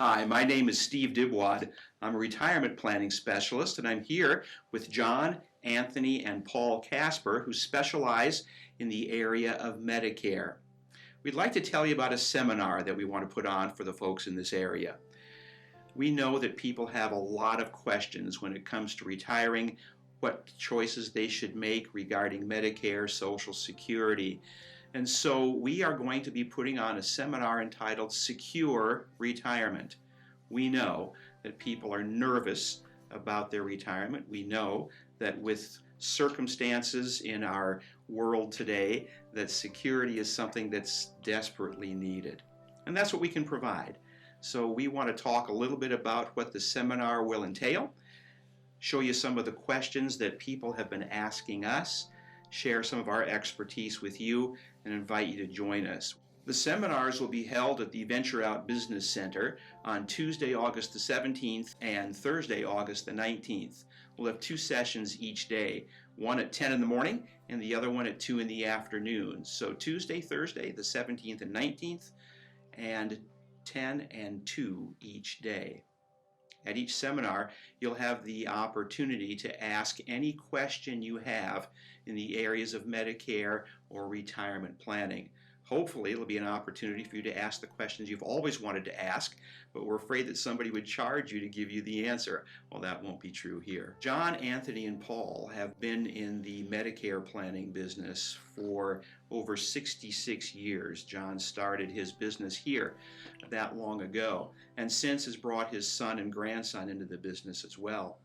Hi, my name is Steve Dybwad. I'm a retirement planning specialist, and I'm here with John, Anthony, and Paul Kasper, who specialize in the area of Medicare. We'd like to tell you about a seminar that we want to put on for the folks in this area. We know that people have a lot of questions when it comes to retiring, what choices they should make regarding Medicare, Social Security. And so we are going to be putting on a seminar entitled Secure Retirement. We know that people are nervous about their retirement. We know that with circumstances in our world today, that security is something that's desperately needed. And that's what we can provide. So we want to talk a little bit about what the seminar will entail, show you some of the questions that people have been asking us, share some of our expertise with you, and invite you to join us. The seminars will be held at the Venture Out Business Center on Tuesday, August the 17th and Thursday, August the 19th. We'll have 2 sessions each day, one at 10 in the morning and the other one at 2 in the afternoon. So Tuesday, Thursday, the 17th and 19th, and 10 and 2 each day. At each seminar, you'll have the opportunity to ask any question you have in the areas of Medicare or retirement planning. Hopefully, it'll be an opportunity for you to ask the questions you've always wanted to ask, but we're afraid that somebody would charge you to give you the answer. Well, that won't be true here. John, Anthony, and Paul have been in the Medicare planning business for over 66 years. John started his business here that long ago, and since has brought his son and grandson into the business as well.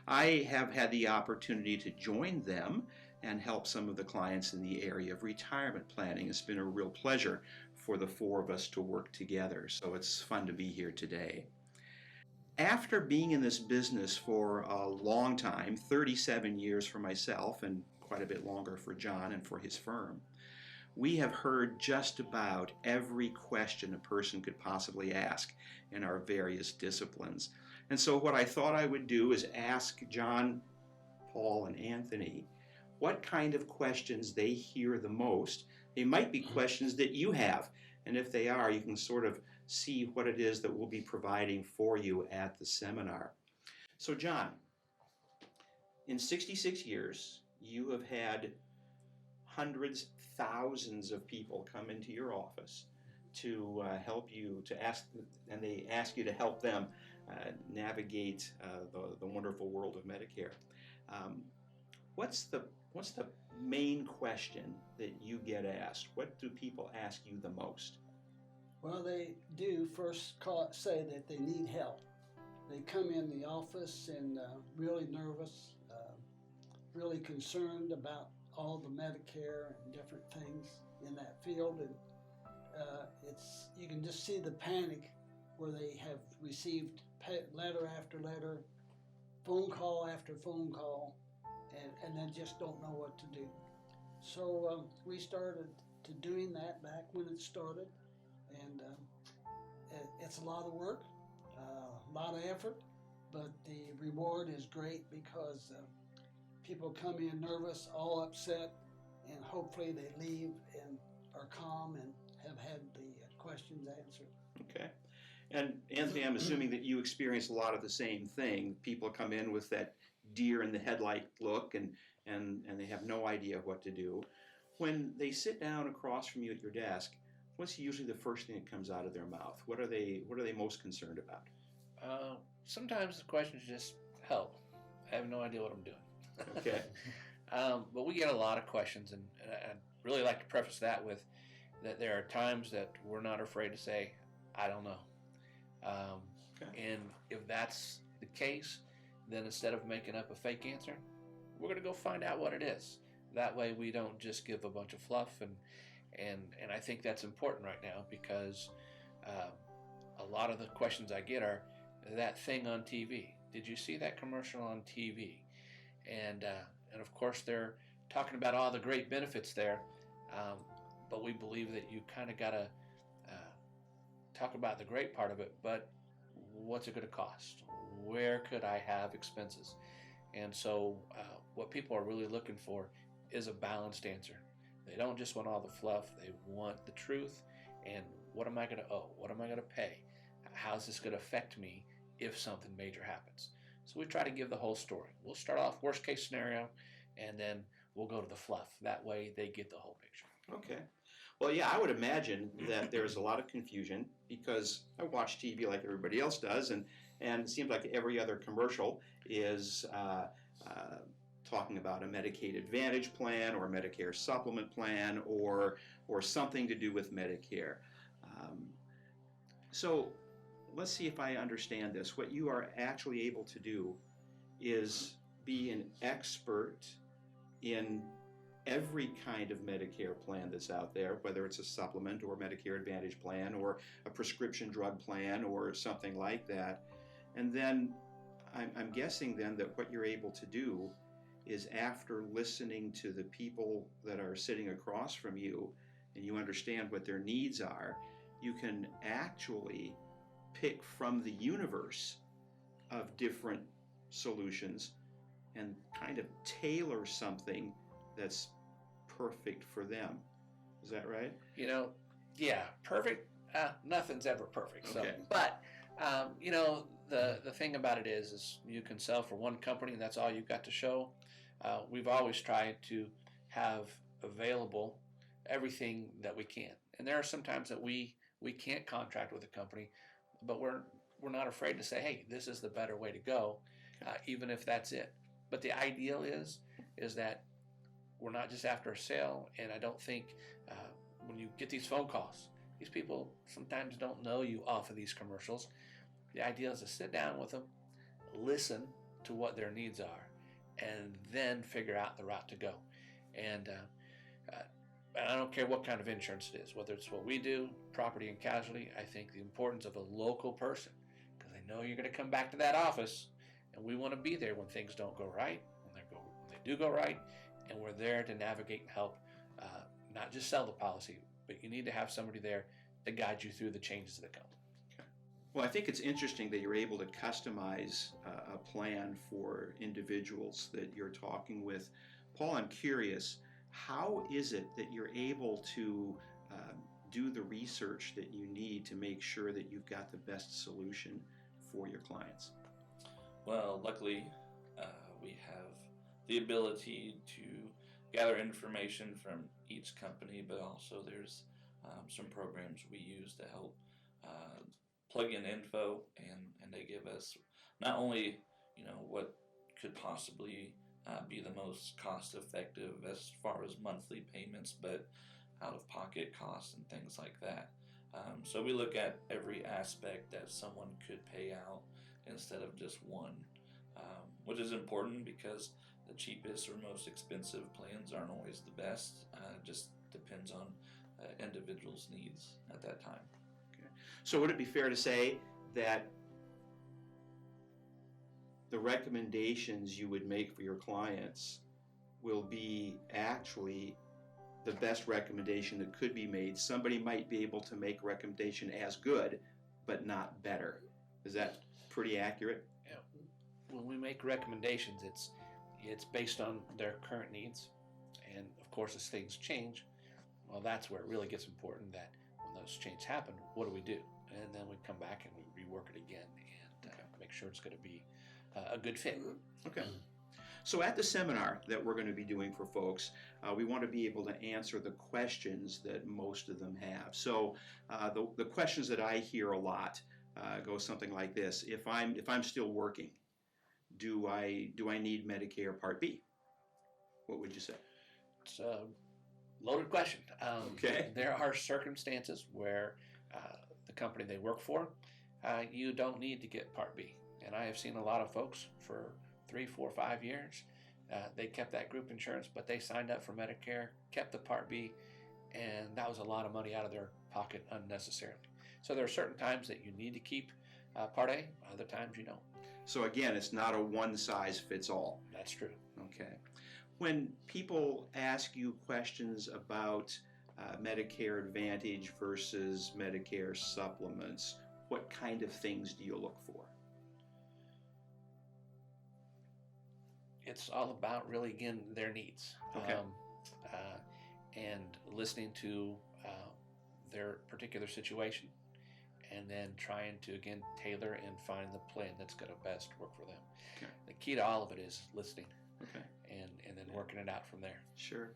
I have had the opportunity to join them and help some of the clients in the area of retirement planning. It's been a real pleasure for the 4 of us to work together, so it's fun to be here today. After being in this business for a long time, 37 years for myself and quite a bit longer for John and for his firm, we have heard just about every question a person could possibly ask in our various disciplines. And so what I thought I would do is ask John, Paul, and Anthony what kind of questions they hear the most. They might be questions that you have, and if they are, you can sort of see what it is that we'll be providing for you at the seminar. So John, in 66 years, you have had hundreds, thousands of people come into your office to help you, to ask, and they ask you to help them navigate the wonderful world of Medicare. What's the main question that you get asked? What do people ask you the most? Well, they do first say that they need help. They come in the office and really nervous, really concerned about all the Medicare and different things in that field, and you can just see the panic where they have received letter after letter, phone call after phone call, and then just don't know what to do. So we started to doing that back when it started, and it's a lot of work, a lot of effort, but the reward is great because people come in nervous, all upset, and hopefully they leave and are calm and have had the questions answered. Okay. And Anthony, I'm assuming that you experience a lot of the same thing. People come in with that deer in the headlight look and they have no idea what to do. When they sit down across from you at your desk, what's usually the first thing that comes out of their mouth? What are they most concerned about? Sometimes the question is just help. I have no idea what I'm doing. Okay. But we get a lot of questions, and I'd really like to preface that with that there are times that we're not afraid to say, I don't know. Okay. And if that's the case, then instead of making up a fake answer, we're going to go find out what it is. That way we don't just give a bunch of fluff, and I think that's important right now because a lot of the questions I get are that thing on TV. Did you see that commercial on TV? And of course they're talking about all the great benefits there, but we believe that you kind of got to talk about the great part of it, but what's it going to cost? Where could I have expenses? And so what people are really looking for is a balanced answer. They don't just want all the fluff. They want the truth and what am I going to owe? What am I going to pay? how's this going to affect me if something major happens? So we try to give the whole story. We'll start off worst case scenario, and then we'll go to the fluff. That way they get the whole picture. Okay. Well, yeah, I would imagine that there's a lot of confusion because I watch TV like everybody else does, and it seems like every other commercial is talking about a Medicaid Advantage plan or a Medicare supplement plan or something to do with Medicare. So let's see if I understand this. What you are actually able to do is be an expert in every kind of Medicare plan that's out there, whether it's a supplement or Medicare Advantage plan or a prescription drug plan or something like that. And then I'm guessing then that what you're able to do is, after listening to the people that are sitting across from you and you understand what their needs are, you can actually pick from the universe of different solutions and kind of tailor something that's perfect for them. Is that right? Yeah, perfect. Nothing's ever perfect. So, Okay. But the thing about it is you can sell for one company and that's all you've got to show. We've always tried to have available everything that we can, and there are some times that we can't contract with a company, but we're not afraid to say, hey, this is the better way to go, even if that's it. But the ideal is that we're not just after a sale, and I don't think when you get these phone calls, these people sometimes don't know you off of these commercials. The idea is to sit down with them, listen to what their needs are, and then figure out the route to go. And I don't care what kind of insurance it is, whether it's what we do, property and casualty. I think the importance of a local person, because they know you're going to come back to that office, and we want to be there when things don't go right, when they do go right, and we're there to navigate and help, not just sell the policy, but you need to have somebody there to guide you through the changes that come. Well, I think it's interesting that you're able to customize a plan for individuals that you're talking with. Paul, I'm curious, how is it that you're able to do the research that you need to make sure that you've got the best solution for your clients? Well, luckily, we have the ability to gather information from each company, but also there's some programs we use to help plug in info, and they give us not only what could possibly be the most cost effective as far as monthly payments, but out of pocket costs and things like that. So we look at every aspect that someone could pay out instead of just one, which is important because the cheapest or most expensive plans aren't always the best. Just depends on individuals' needs at that time. Okay. So would it be fair to say that the recommendations you would make for your clients will be actually the best recommendation that could be made? Somebody might be able to make a recommendation as good, but not better. Is that pretty accurate? Yeah. When we make recommendations, it's based on their current needs, and of course, as things change, well, that's where it really gets important. That when those changes happen, what do we do? And then we come back and we rework it again and make sure it's going to be a good fit. Okay. So at the seminar that we're going to be doing for folks, we want to be able to answer the questions that most of them have. So the questions that I hear a lot go something like this: If I'm still working, do I need Medicare Part B? What would you say? It's a loaded question. Okay. There are circumstances where the company they work for, you don't need to get Part B. And I have seen a lot of folks for 3, 4, 5 years. They kept that group insurance, but they signed up for Medicare, kept the Part B, and that was a lot of money out of their pocket unnecessarily. So there are certain times that you need to keep Part A, other times you don't. So again, it's not a one-size-fits-all. That's true. Okay. When people ask you questions about Medicare Advantage versus Medicare supplements, what kind of things do you look for? It's all about really, again, their needs. Okay. And listening to their particular situation and then trying to, again, tailor and find the plan that's going to best work for them. Okay. The key to all of it is listening. Okay. And then working it out from there. Sure.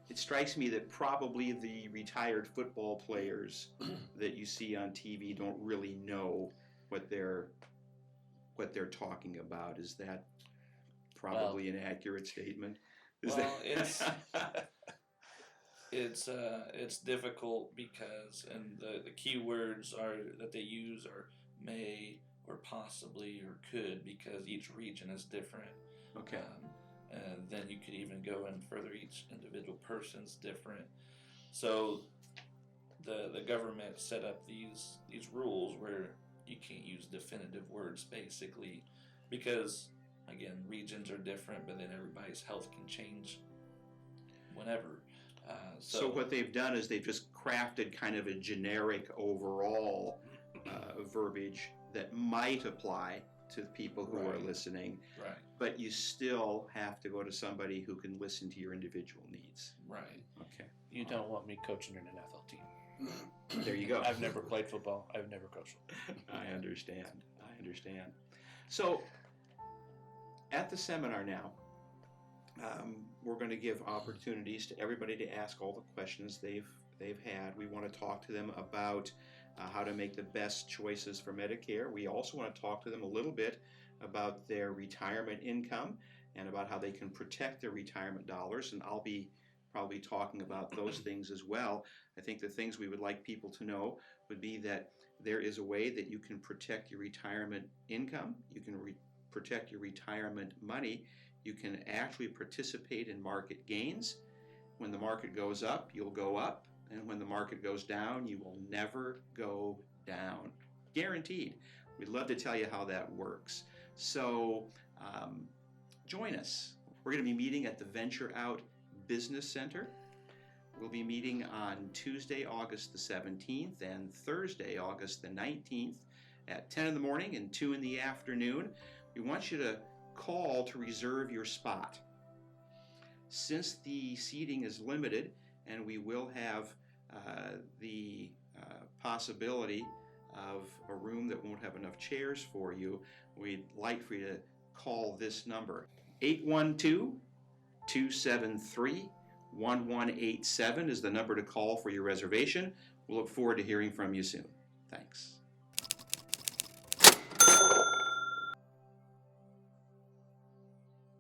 It strikes me that probably the retired football players that you see on TV don't really know what they're talking about. Is that probably an accurate statement? It's difficult because, and the key words that they use are may or possibly or could, because each region is different. Okay. And then you could even go in further, each individual person's different. So the government set up these rules where you can't use definitive words, basically, because again, regions are different, but then everybody's health can change whenever. So what they've done is they've just crafted kind of a generic overall verbiage that might apply to the people who are listening. Right. But you still have to go to somebody who can listen to your individual needs. Right. Okay. You don't want me coaching in an NFL team. There you go. I've never played football. I've never coached football. I understand. So at the seminar now, we're going to give opportunities to everybody to ask all the questions they've had. We want to talk to them about how to make the best choices for Medicare. We also want to talk to them a little bit about their retirement income and about how they can protect their retirement dollars, and I'll be probably talking about those things as well. I think the things we would like people to know would be that there is a way that you can protect your retirement income, you can protect your retirement money, you can actually participate in market gains. When the market goes up, you'll go up, and when the market goes down, you will never go down. Guaranteed. We'd love to tell you how that works. So join us. We're going to be meeting at the Venture Out Business Center. We'll be meeting on Tuesday, August the 17th and Thursday, August the 19th at 10 in the morning and 2 in the afternoon. We want you to call to reserve your spot. Since the seating is limited and we will have the possibility of a room that won't have enough chairs for you, we'd like for you to call this number. 812-273-1187 is the number to call for your reservation. We'll look forward to hearing from you soon. Thanks.